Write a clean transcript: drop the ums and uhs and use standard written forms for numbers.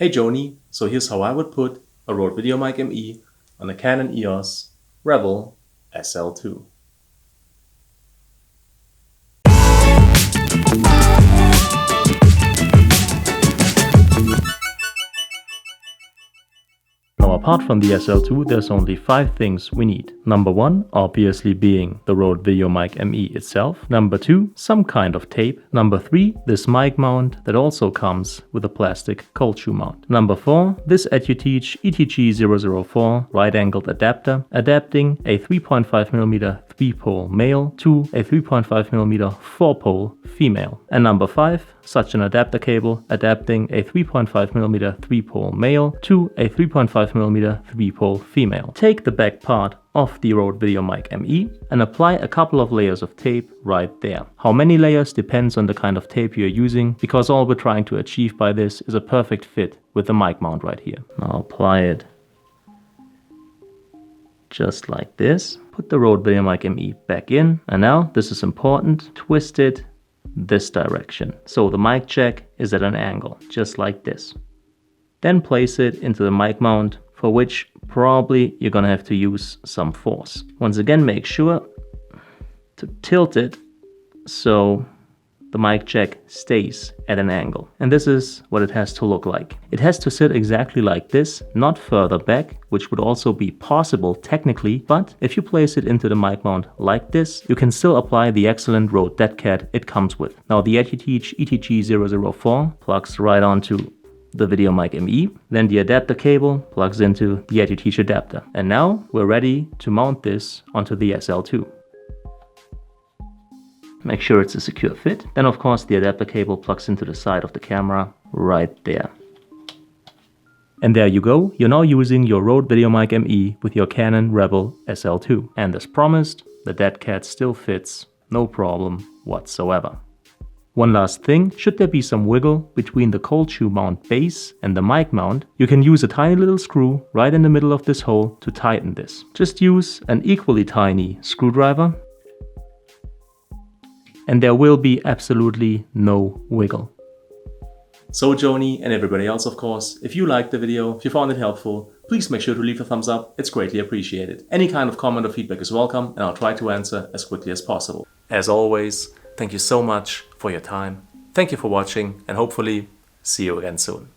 Hey Joni, so here's how I would put a Rode VideoMic ME on a Canon EOS Rebel SL2. Now, apart from the SL2, there's only 5 things we need. Number 1, obviously being the Rode VideoMic ME itself. Number 2, some kind of tape. Number 3, this mic mount that also comes with a plastic cold shoe mount. Number 4, this EduTeach ETG004 right-angled adapter, adapting a 3.5mm 3-pole male to a 3.5mm 4-pole female. And number 5, such an adapter cable adapting a 3.5mm 3-pole male to a 3.5mm 3-pole female. Take the back part of the Rode VideoMic ME and apply a couple of layers of tape right there. How many layers depends on the kind of tape you're using, because all we're trying to achieve by this is a perfect fit with the mic mount right here. Now apply it just like this. Put the Rode VideoMic ME back in, and now this is important, twist it this direction. So the mic jack is at an angle, just like this. Then place it into the mic mount, for which probably you're gonna have to use some force. Once again, make sure to tilt it so the mic jack stays at an angle. And this is what it has to look like. It has to sit exactly like this, not further back, which would also be possible technically, but if you place it into the mic mount like this, you can still apply the excellent Rode dead cat it comes with. Now the EduTeach ETG004 plugs right onto the VideoMic ME, then the adapter cable plugs into the EduTeach adapter. And now we're ready to mount this onto the SL2. Make sure it's a secure fit. Then of course the adapter cable plugs into the side of the camera right there. And there you go, you're now using your Rode VideoMic ME with your Canon Rebel SL2. And as promised, the dead cat still fits, no problem whatsoever. One last thing, should there be some wiggle between the cold shoe mount base and the mic mount, you can use a tiny little screw right in the middle of this hole to tighten this. Just use an equally tiny screwdriver, and there will be absolutely no wiggle. So Joni and everybody else, of course, if you liked the video, if you found it helpful, please make sure to leave a thumbs up, it's greatly appreciated. Any kind of comment or feedback is welcome, and I'll try to answer as quickly as possible. As always, thank you so much for your time, thank you for watching, and hopefully see you again soon.